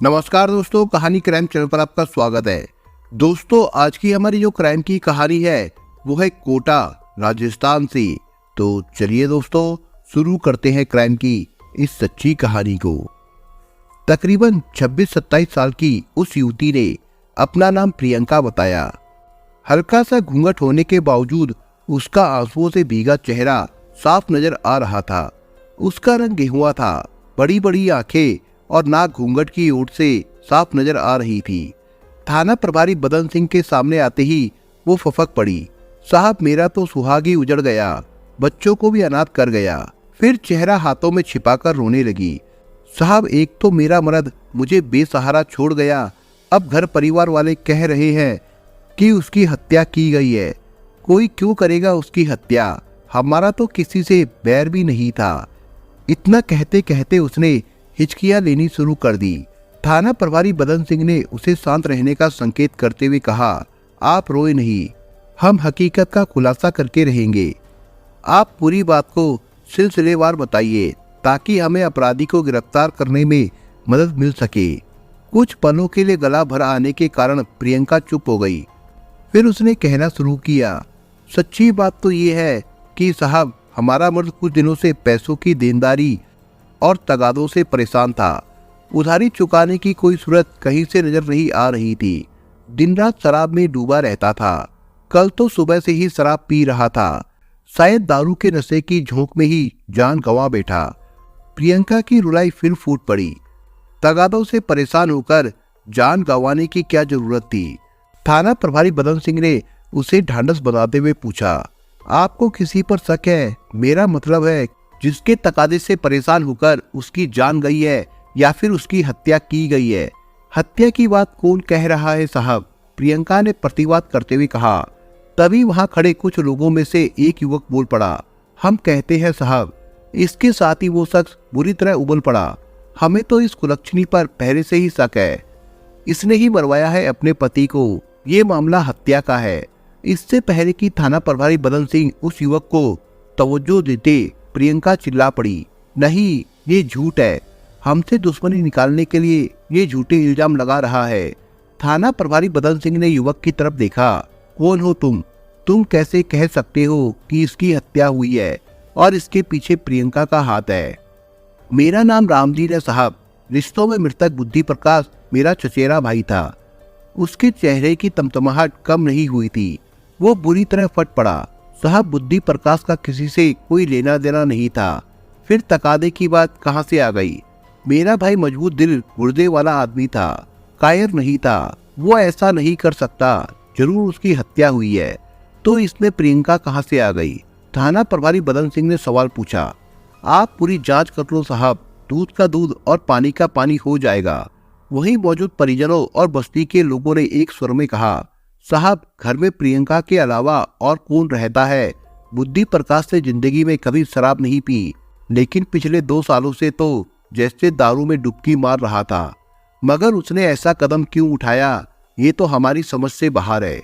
नमस्कार दोस्तों, कहानी क्राइम चैनल पर आपका स्वागत है। दोस्तों, आज की हमारी जो क्राइम की कहानी है वो है कोटा राजस्थान से। तो चलिए दोस्तों, शुरू करते हैं क्राइम की इस सच्ची कहानी को। तकरीबन 26-27 साल की उस युवती ने अपना नाम प्रियंका बताया। हल्का सा घूंघट होने के बावजूद उसका आंसुओं से भीगा चेहरा साफ नजर आ रहा था। उसका रंग गेहुआ था, बड़ी बड़ी आंखें और नाक घूंघट की ओट से साफ नजर आ रही थी। थाना प्रभारी बदन सिंह के सामने आते ही वो फफक पड़ी। साहब, मेरा तो सुहाग ही उजड़ गया, बच्चों को भी अनाथ कर गया। फिर चेहरा हाथों में छिपाकर रोने लगी। साहब, एक तो मेरा मर्द मुझे बेसहारा छोड़ गया, अब घर परिवार वाले कह रहे हैं कि उसकी हत्या की गई है। कोई क्यों करेगा उसकी हत्या? हमारा तो किसी से बैर भी नहीं था। इतना कहते कहते उसने हिचकियां लेनी शुरू कर दी। थाना प्रभारी बदन सिंह ने उसे शांत रहने का संकेत करते हुए कहा, आप रोए नहीं, हम हकीकत का खुलासा करके रहेंगे। आप पूरी बात को सिलसिलेवार बताइए ताकि हमें अपराधी को गिरफ्तार करने में मदद मिल सके। कुछ पलों के लिए गला भर आने के कारण प्रियंका चुप हो गई। फिर उसने कहना शुरू किया, सच्ची बात तो ये है कि साहब, हमारा मर्द कुछ दिनों से पैसों की देनदारी और तगादों से परेशान था। उधारी चुकाने की कोई सूरत कहीं से नजर नहीं आ रही थी। दिन रात शराब में डूबा रहता था। कल तो सुबह से ही शराब पी रहा था। शायद दारू के नशे की झोंक में ही जान गंवा बैठा। प्रियंका की रुलाई फिर फूट पड़ी। तगादों से परेशान होकर जान गंवाने की क्या जरूरत थी? थाना प्रभारी बदन सिंह ने उसे ढांढस बनाते हुए पूछा, आपको किसी पर शक है? मेरा मतलब है जिसके तकादे से परेशान होकर उसकी जान गई है या फिर उसकी हत्या की गई है? हत्या की बात कौन कह रहा है साहब? प्रियंका ने प्रतिवाद करते हुए कहा। तभी वहां खड़े कुछ लोगों में से एक युवक बोल पड़ा, हम कहते हैं साहब। इसके साथ ही वो शख्स बुरी तरह उबल पड़ा, हमें तो इस कुलक्षणी पर पहले से ही शक है। इसने ही मरवाया है अपने पति को। ये मामला हत्या का है। इससे पहले कि थाना प्रभारी बदन सिंह उस युवक को तवज्जो देते, प्रियंका चिल्ला पड़ी, नहीं, ये झूठ है। हमसे दुश्मनी निकालने के लिए ये झूठे इल्जाम लगा रहा है। थाना प्रभारी बदन सिंह ने युवक की तरफ देखा। कौन हो तुम? तुम कैसे कह सकते हो कि इसकी हत्या हुई है और इसके पीछे प्रियंका का हाथ है? मेरा नाम रामदीन है साहब। रिश्तों में मृतक बुद्धि प्रकाश मेरा चचेरा भाई था। उसके चेहरे की तमतमाहट कम नहीं हुई थी। वो बुरी तरह फट पड़ा। साहब, बुद्धि प्रकाश का किसी से कोई लेना देना नहीं था। फिर तकादे की बात कहां से आ गई? मेरा भाई मजबूत दिल गुर्दे वाला आदमी था, कायर नहीं था। वो ऐसा नहीं कर सकता। जरूर उसकी हत्या हुई है। तो इसमें प्रियंका कहां से आ गई? थाना प्रभारी बदन सिंह ने सवाल पूछा। आप पूरी जांच कर लो साहब, दूध का दूध और पानी का पानी हो जाएगा। वहीं मौजूद परिजनों और बस्ती के लोगों ने एक स्वर में कहा, साहब, घर में प्रियंका के अलावा और कौन रहता है? बुद्धि प्रकाश से जिंदगी में कभी शराब नहीं पी, लेकिन पिछले 2 सालों से तो जैसे दारू में डुबकी मार रहा था। मगर उसने ऐसा कदम क्यों उठाया, ये तो हमारी समझ से बाहर है।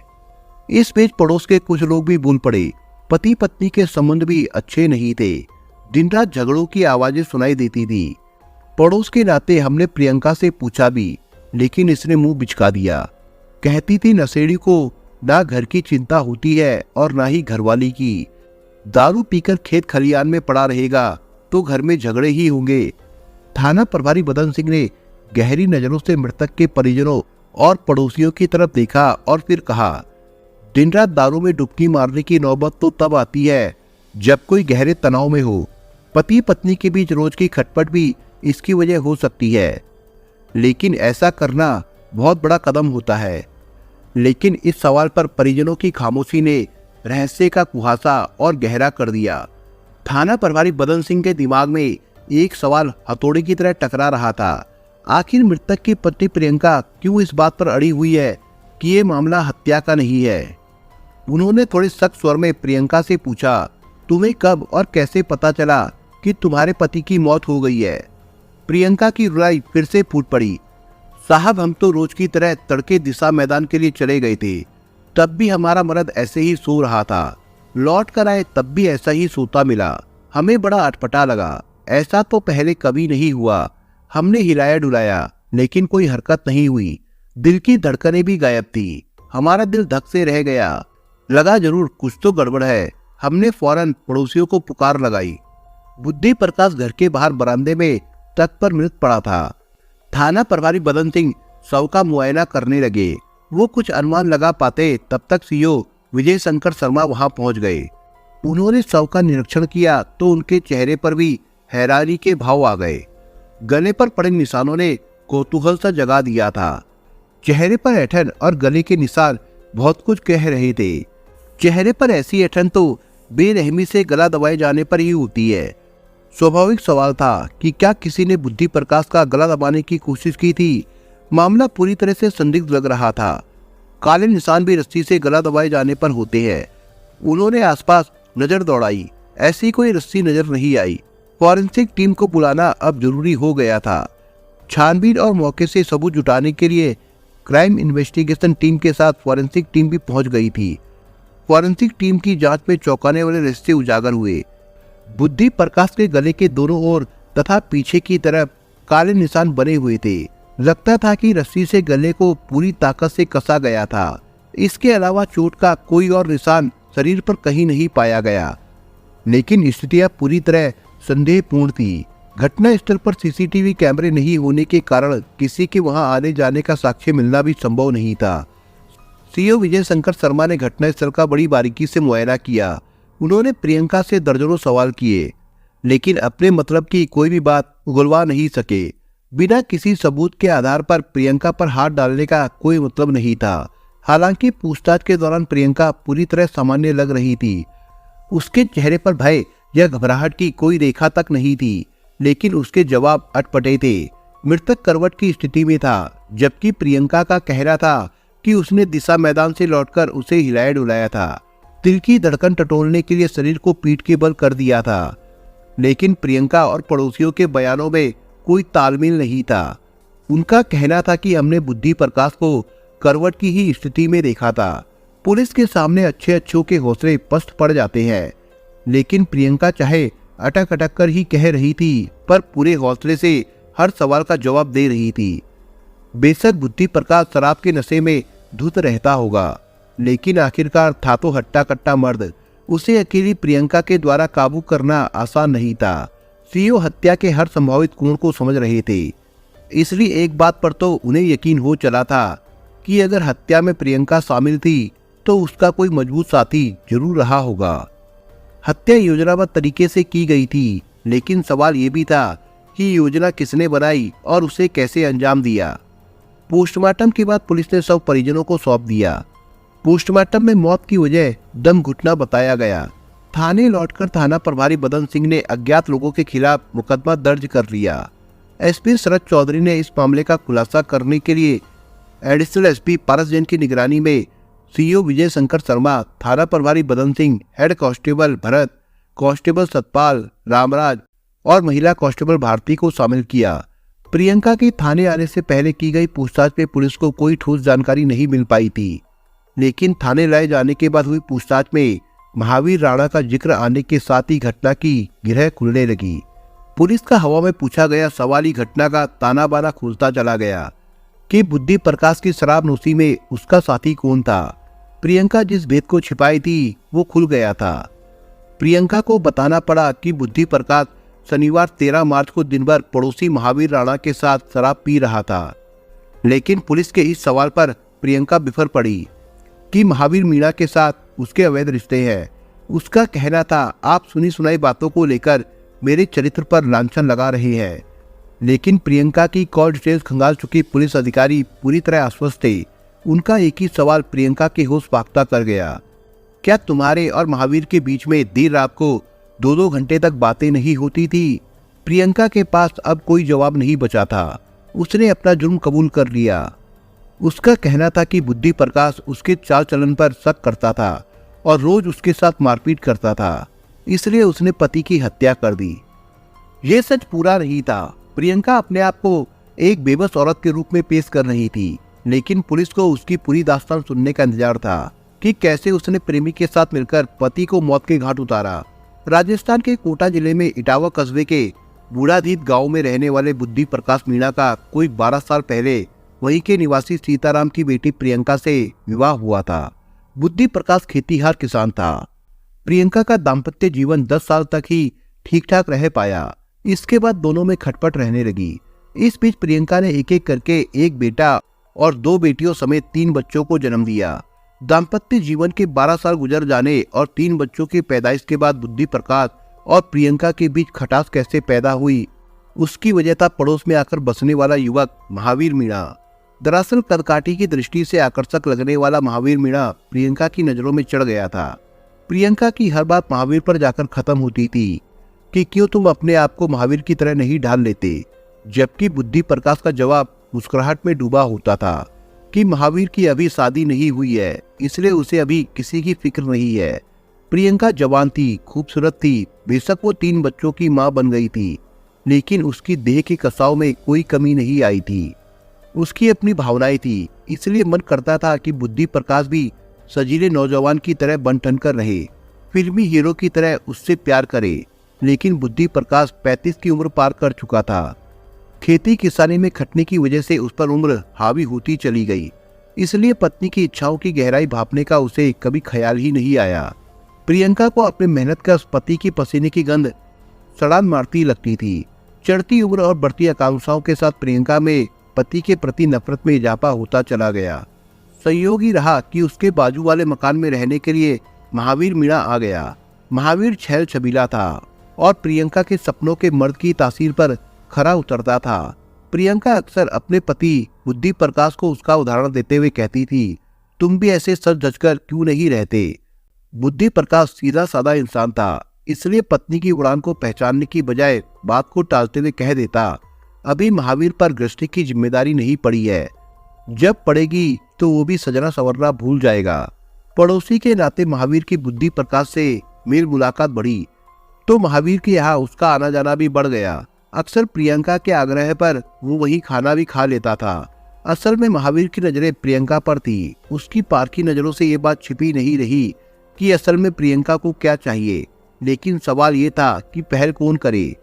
इस बीच पड़ोस के कुछ लोग भी बोल पड़े। पति पत्नी के संबंध भी अच्छे नहीं थे। दिन रात झगड़ों की आवाजें सुनाई देती थी। पड़ोस के नाते हमने प्रियंका से पूछा भी, लेकिन इसने मुंह बिचका दिया। कहती थी नशेड़ी को ना घर की चिंता होती है और ना ही घरवाली की। दारू पीकर खेत खलियान में पड़ा रहेगा तो घर में झगड़े ही होंगे। थाना प्रभारी बदन सिंह ने गहरी नजरों से मृतक के परिजनों और पड़ोसियों की तरफ देखा और फिर कहा, दिन रात दारू में डुबकी मारने की नौबत तो तब आती है जब कोई गहरे तनाव में हो। पति पत्नी के बीच रोज की खटपट भी इसकी वजह हो सकती है, लेकिन ऐसा करना बहुत बड़ा कदम होता है। लेकिन इस सवाल पर परिजनों की खामोशी ने रहस्य का कुहासा और गहरा कर दिया। थाना प्रभारी बदन सिंह के दिमाग में एक सवाल हथौड़े की तरह टकरा रहा था। आखिर मृतक की पत्नी प्रियंका क्यों इस बात पर अड़ी हुई है कि ये मामला हत्या का नहीं है? उन्होंने थोड़े सख्त स्वर में प्रियंका से पूछा, तुम्हें कब और कैसे पता चला कि तुम्हारे पति की मौत हो गई है? प्रियंका की रुलाई फिर से फूट पड़ी। साहब, हम तो रोज की तरह तड़के दिशा मैदान के लिए चले गए थे। तब भी हमारा मर्द ऐसे ही सो रहा था। लौट कर आए तब भी ऐसा ही सोता मिला। हमें बड़ा अटपटा लगा। ऐसा तो पहले कभी नहीं हुआ। हमने हिलाया डुलाया लेकिन कोई हरकत नहीं हुई। दिल की धड़कनें भी गायब थी। हमारा दिल धक से रह गया। लगा जरूर कुछ तो गड़बड़ है। हमने फौरन पड़ोसियों को पुकार लगाई। बुद्धि प्रकाश घर के बाहर बरामदे में तख्त पर मृत पड़ा था। थाना प्रभारी बदन सिंह शव का मुआयना करने लगे। वो कुछ अनुमान लगा पाते तब तक सीओ विजय शंकर शर्मा वहां पहुंच गए। उन्होंने शव का निरीक्षण किया तो उनके चेहरे पर भी हैरानी के भाव आ गए। गले पर पड़े निशानों ने कौतूहल सा जगा दिया था। चेहरे पर ऐंठन और गले के निशान बहुत कुछ कह रहे थे। चेहरे पर ऐसी ऐंठन तो बेरहमी से गला दबाए जाने पर ही होती है। स्वाभाविक सवाल था कि क्या किसी ने बुद्धि प्रकाश का गला दबाने की कोशिश की थी। मामला पूरी तरह से संदिग्ध लग रहा था। काले निशान भी रस्सी से गला दबाए जाने पर होते हैं। उन्होंने आसपास नजर दौड़ाई, ऐसी कोई रस्सी नजर नहीं आई। फॉरेंसिक टीम को बुलाना अब जरूरी हो गया था। छानबीन और मौके से सबूत जुटाने के लिए क्राइम इन्वेस्टिगेशन टीम के साथ फॉरेंसिक टीम भी पहुंच गई थी। फॉरेंसिक टीम की जांच में चौंकाने वाले रहस्य उजागर हुए। बुद्धि प्रकाश के गले के दोनों ओर तथा पीछे की तरफ काले निशान बने हुए थे। लगता था कि रस्सी से गले को पूरी ताकत से कसा गया था। इसके अलावा चोट का कोई और निशान शरीर पर कहीं नहीं पाया गया। लेकिन स्थितियां पूरी तरह संदेहपूर्ण थी। घटना स्थल पर सीसीटीवी कैमरे नहीं होने के कारण किसी के वहां आने जाने का साक्ष्य मिलना भी संभव नहीं था। सीओ विजय शंकर शर्मा ने घटना स्थल का बड़ी बारीकी से मुआयना किया। उन्होंने प्रियंका से दर्जनों सवाल किए, लेकिन अपने मतलब की कोई भी बात उगलवा नहीं सके। बिना किसी सबूत के आधार पर प्रियंका पर हाथ डालने का कोई मतलब नहीं था। हालांकि पूछताछ के दौरान प्रियंका पूरी तरह सामान्य लग रही थी। उसके चेहरे पर भय या घबराहट की कोई रेखा तक नहीं थी, लेकिन उसके जवाब अटपटे थे। मृतक करवट की स्थिति में था, जबकि प्रियंका का कहना था कि उसने दिशा मैदान से लौटकर उसे हिलाया डुलाया था। दिल की धड़कन टटोलने के लिए शरीर को पीठ के बल कर दिया था। लेकिन प्रियंका और पड़ोसियों के बयानों में कोई तालमेल नहीं था। उनका कहना था कि हमने बुद्धि प्रकाश को करवट की ही स्थिति में देखा था। पुलिस के सामने अच्छे अच्छों के हौसले पस्त पड़ जाते हैं, लेकिन प्रियंका चाहे अटक अटक कर ही कह रही थी, पर पूरे हौसले से हर सवाल का जवाब दे रही थी। बेशक बुद्धि प्रकाश शराब के नशे में धुत रहता होगा, लेकिन आखिरकार था तो हट्टा कट्टा मर्द। उसे अकेली प्रियंका के द्वारा काबू करना आसान नहीं था। सीओ हत्या के हर संभावित कोण को समझ रहे थे, इसलिए एक बात पर तो उन्हें यकीन हो चला था कि अगर हत्या में प्रियंका शामिल थी तो उसका कोई मजबूत साथी जरूर रहा होगा। हत्या योजनाबद्ध तरीके से की गई थी, लेकिन सवाल ये भी था कि योजना किसने बनाई और उसे कैसे अंजाम दिया। पोस्टमार्टम के बाद पुलिस ने शव परिजनों को सौंप दिया। पोस्टमार्टम में मौत की वजह दम घुटना बताया गया। थाने लौटकर थाना प्रभारी बदन सिंह ने अज्ञात लोगों के खिलाफ मुकदमा दर्ज कर लिया। एसपी शरद चौधरी ने इस मामले का खुलासा करने के लिए एडिशनल एसपी पारस जैन की निगरानी में सीओ विजय शंकर शर्मा, थाना प्रभारी बदन Singh, head constable Bharat, constable Satpal, Ramraj और महिला कांस्टेबल भारती को शामिल किया। प्रियंका के थाने आने से पहले की गई पूछताछ में पुलिस को कोई ठोस जानकारी नहीं मिल पाई थी, लेकिन थाने लाए जाने के बाद हुई पूछताछ में महावीर राणा का जिक्र आने के साथ ही घटना की गिरह खुलने लगी। पुलिस का हवा में पूछा गया सवाल ही घटना का ताना बाना खुलता चला गया कि बुद्धि प्रकाश की शराब नोशी में उसका साथी कौन था। प्रियंका जिस भेद को छिपाई थी वो खुल गया था। प्रियंका को बताना पड़ा कि बुद्धि प्रकाश शनिवार 13 मार्च को दिन भर पड़ोसी महावीर राणा के साथ शराब पी रहा था। लेकिन पुलिस के इस सवाल पर प्रियंका बिफर पड़ी कि महावीर मीणा के साथ उसके अवैध रिश्ते हैं। उसका कहना था, आप सुनी सुनाई बातों को लेकर मेरे चरित्र पर लांछन लगा रहे हैं। लेकिन प्रियंका की कॉल डिटेल्स खंगाल चुकी पुलिस अधिकारी पूरी तरह आश्वस्त थे। उनका एक ही सवाल प्रियंका के होश फाख्ता कर गया, क्या तुम्हारे और महावीर के बीच में देर रात को 2-2 घंटे तक बातें नहीं होती थी? प्रियंका के पास अब कोई जवाब नहीं बचा था। उसने अपना जुर्म कबूल कर लिया। उसका कहना था कि बुद्धि प्रकाश उसके चाल चलन पर शक करता था और रोज उसके साथ मारपीट करता था, इसलिए उसने पति की हत्या कर दी। यह सच पूरा नहीं था। प्रियंका अपने आप को एक बेबस औरत के रूप में पेश कर रही थी, लेकिन पुलिस को उसकी पूरी दास्तान सुनने का इंतजार था कि कैसे उसने प्रेमी के साथ मिलकर पति को मौत के घाट उतारा। राजस्थान के कोटा जिले में इटावा कस्बे के बूढ़ादीप गांव में रहने वाले बुद्धि प्रकाश मीणा का कोई 12 साल पहले वहीं के निवासी सीताराम की बेटी प्रियंका से विवाह हुआ था। बुद्धि प्रकाश खेतीहार किसान था। प्रियंका का दाम्पत्य जीवन 10 साल तक ही ठीक ठाक रह पाया। इसके बाद दोनों में खटपट रहने लगी। इस बीच प्रियंका ने एक एक करके एक बेटा और 2 बेटियों समेत 3 बच्चों को जन्म दिया। दाम्पत्य जीवन के 12 साल गुजर जाने और 3 बच्चों की पैदाइश के बाद बुद्धि प्रकाश और प्रियंका के बीच खटास कैसे पैदा हुई, उसकी वजह था पड़ोस में आकर बसने वाला युवक महावीर मीणा। दरअसल कदकाठी की दृष्टि से आकर्षक लगने वाला महावीर मीणा प्रियंका की नजरों में चढ़ गया था। प्रियंका की हर बात महावीर पर जाकर खत्म होती थी कि क्यों तुम अपने आप को महावीर की तरह नहीं ढाल लेते, जबकि बुद्धि प्रकाश का जवाब मुस्कुराहट में डूबा होता था कि महावीर की अभी शादी नहीं हुई है, इसलिए उसे अभी किसी की फिक्र नहीं है। प्रियंका जवान थी, खूबसूरत थी, बेशक वो 3 बच्चों की मां बन गई थी, लेकिन उसकी देह के कसाव में कोई कमी नहीं आई थी। उसकी अपनी भावनाएं थी, इसलिए मन करता था कि बुद्धि प्रकाश भी सजीले नौजवान की तरह बन ठन कर रहे, फिल्मी हीरो की तरह उससे प्यार करे। लेकिन बुद्धि प्रकाश 35 की उम्र पार कर चुका था। खेती किसानी में खटने की वजह से उस पर उम्र हावी होती चली गई, इसलिए पत्नी की इच्छाओं की गहराई भांपने का उसे कभी ख्याल ही नहीं आया। प्रियंका को अपने मेहनत का पति की पसीने की गंध सड़ान मारती लगती थी। चढ़ती उम्र और बढ़ती आकांक्षाओं के साथ प्रियंका में पति के प्रति नफरत में इजाफा होता चला गया। संयोग ही रहा कि उसके बाजू वाले मकान में रहने के लिए महावीर मीणा आ गया। महावीर छैल छबीला था और प्रियंका के सपनों के मर्द की तासीर पर खरा उतरता था। प्रियंका अक्सर अपने पति बुद्धि प्रकाश को उसका उदाहरण देते हुए कहती थी, तुम भी ऐसे सच धजकर क्यों नहीं रहते। बुद्धि प्रकाश सीधा साधा इंसान था, इसलिए पत्नी की उड़ान को पहचानने की बजाय बात को टालते हुए कह देता, अभी महावीर पर गृहस्थी की जिम्मेदारी नहीं पड़ी है, जब पड़ेगी तो वो भी सजना संवरना भूल जाएगा। पड़ोसी के नाते महावीर की बुद्धि प्रकाश से मेल मुलाकात बढ़ी तो महावीर के यहाँ उसका आना जाना भी बढ़ गया। अक्सर प्रियंका के आग्रह पर वो वही खाना भी खा लेता था। असल में महावीर की नजरें प्रियंका पर थी। उसकी पारखी नजरों से ये बात छिपी नहीं रही कि असल में प्रियंका को क्या चाहिए, लेकिन सवाल ये था कि पहल कौन करे।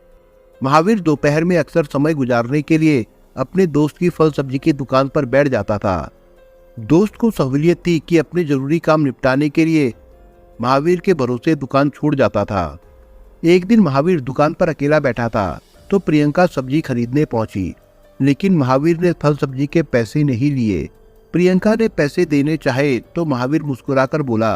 महावीर दोपहर में अक्सर समय गुजारने के लिए अपने दोस्त की फल सब्जी की दुकान पर बैठ जाता था। दोस्त को सहूलियत थी कि अपने जरूरी काम निपटाने के लिए महावीर के भरोसे दुकान छोड़ जाता था। एक दिन महावीर दुकान पर अकेला बैठा था तो प्रियंका सब्जी खरीदने पहुंची, लेकिन महावीर ने फल सब्जी के पैसे नहीं लिए। प्रियंका ने पैसे देने चाहे तो महावीर मुस्कुराकर बोला,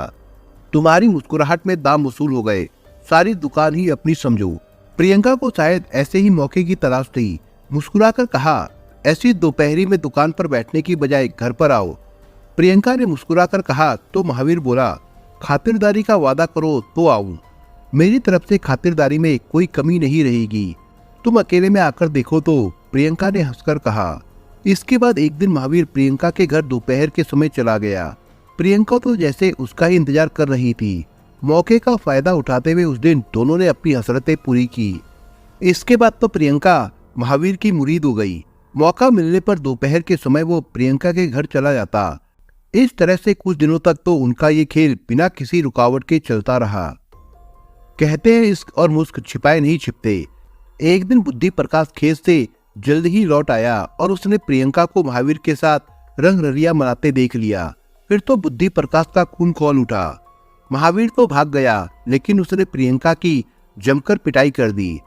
तुम्हारी मुस्कुराहट में दाम वसूल हो गए, सारी दुकान ही अपनी समझो। प्रियंका को शायद ऐसे ही मौके की तलाश थी। मुस्कुराकर कहा, ऐसी दोपहरी में दुकान पर बैठने की बजाय घर पर आओ। प्रियंका ने मुस्कुराकर कहा तो महावीर बोला, खातिरदारी का वादा करो तो आऊं। मेरी तरफ से खातिरदारी में कोई कमी नहीं रहेगी, तुम अकेले में आकर देखो तो, प्रियंका ने हंसकर कहा। इसके बाद एक दिन महावीर प्रियंका के घर दोपहर के समय चला गया। प्रियंका तो जैसे उसका ही इंतजार कर रही थी। मौके का फायदा उठाते हुए उस दिन दोनों ने अपनी हसरतें पूरी की। इसके बाद तो प्रियंका महावीर की मुरीद हो गई। मौका मिलने पर दोपहर के समय वो प्रियंका के घर चला जाता। इस तरह से कुछ दिनों तक तो उनका ये खेल बिना किसी रुकावट के चलता रहा। कहते हैं इश्क और मुस्क छिपाए नहीं छिपते। एक दिन बुद्धि प्रकाश खेत से जल्द ही लौट आया और उसने प्रियंका को महावीर के साथ रंग रलिया मनाते देख लिया। फिर तो बुद्धि प्रकाश का खून खौल उठा। महावीर तो भाग गया, लेकिन उसने प्रियंका की जमकर पिटाई कर दी।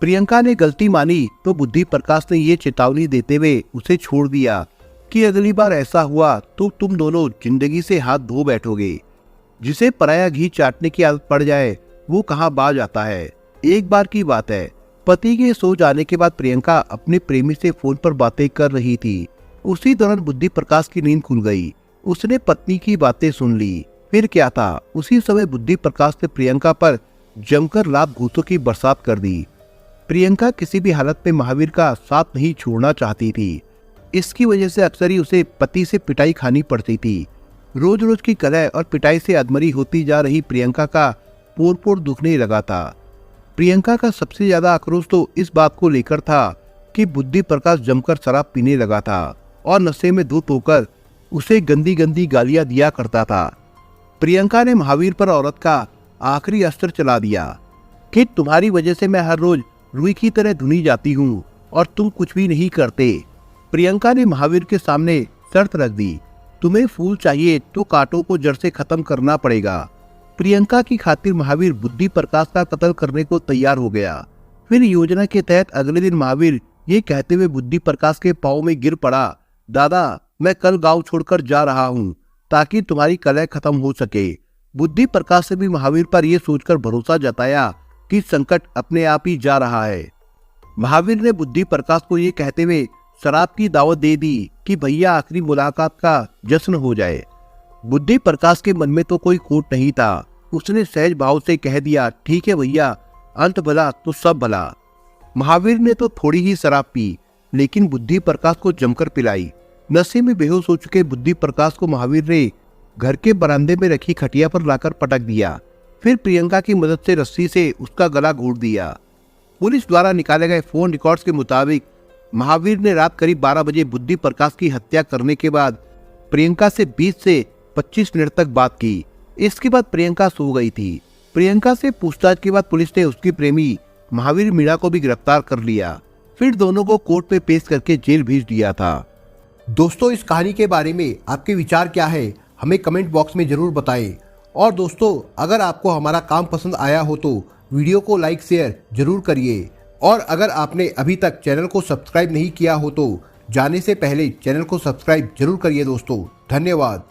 प्रियंका ने गलती मानी तो बुद्धि प्रकाश ने ये चेतावनी देते हुए उसे छोड़ दिया कि अगली बार ऐसा हुआ तो तुम दोनों जिंदगी से हाथ धो बैठोगे। जिसे पराया घी चाटने की आदत पड़ जाए वो कहाँ बाज आता है। एक बार की बात है, पति के सो जाने के बाद प्रियंका अपने प्रेमी से फोन पर बातें कर रही थी। उसी दौरान बुद्धि प्रकाश की नींद खुल गई। उसने पत्नी की बातें सुन ली। फिर क्या था, उसी समय बुद्धि प्रकाश ने प्रियंका पर जमकर लात घूंसों की बरसात कर दी। प्रियंका किसी भी हालत में महावीर का साथ नहीं छोड़ना चाहती थी। इसकी वजह से अक्सर ही उसे पति से पिटाई खानी पड़ती थी। रोज रोज की कलह और पिटाई से अधमरी होती जा रही प्रियंका का पोर पोर दुखने लगा था। प्रियंका का सबसे ज्यादा आक्रोश तो इस बात को लेकर था कि बुद्धि प्रकाश जमकर शराब पीने लगा था और नशे में धुत होकर उसे गंदी गंदी गालियां दिया करता था। प्रियंका ने महावीर पर औरत का आखिरी अस्त्र चला दिया कि तुम्हारी वजह से मैं हर रोज रुई की तरह धुनी जाती हूँ और तुम कुछ भी नहीं करते। प्रियंका ने महावीर के सामने शर्त रख दी, तुम्हें फूल चाहिए तो कांटों को जड़ से खत्म करना पड़ेगा। प्रियंका की खातिर महावीर बुद्धि प्रकाश का कत्ल करने को तैयार हो गया। फिर योजना के तहत अगले दिन महावीर ये कहते हुए बुद्धि प्रकाश के पाँव में गिर पड़ा, दादा मैं कल गांव छोड़कर जा रहा हूँ ताकि तुम्हारी कलह खत्म हो सके। बुद्धि प्रकाश ने भी महावीर पर यह सोचकर भरोसा जताया कि संकट अपने आप ही जा रहा है। महावीर ने बुद्धि प्रकाश को ये कहते हुए शराब की दावत दे दी कि भैया आखिरी मुलाकात का जश्न हो जाए। बुद्धि प्रकाश के मन में तो कोई खोट नहीं था। उसने सहज भाव से कह दिया, ठीक है भैया, अंत भला तो सब भला। महावीर ने तो थोड़ी ही शराब पी, लेकिन बुद्धि प्रकाश को जमकर पिलाई। नशे में बेहोश हो चुके बुद्धि प्रकाश को महावीर ने घर के बरामदे में रखी खटिया पर लाकर पटक दिया। फिर प्रियंका की मदद से रस्सी से उसका गला घोट दिया। पुलिस द्वारा निकाले गए फोन रिकॉर्ड्स के मुताबिक महावीर ने रात करीब 12 बजे बुद्धि प्रकाश की हत्या करने के बाद प्रियंका से 20 से 25 मिनट तक बात की। इसके बाद प्रियंका सो गई थी। प्रियंका से पूछताछ के बाद पुलिस ने उसकी प्रेमी महावीर मीणा को भी गिरफ्तार कर लिया। फिर दोनों को कोर्ट में पेश करके जेल भेज दिया था। दोस्तों, इस कहानी के बारे में आपके विचार क्या है, हमें कमेंट बॉक्स में जरूर बताएं। और दोस्तों, अगर आपको हमारा काम पसंद आया हो तो वीडियो को लाइक शेयर जरूर करिए। और अगर आपने अभी तक चैनल को सब्सक्राइब नहीं किया हो तो जाने से पहले चैनल को सब्सक्राइब जरूर करिए दोस्तों। धन्यवाद।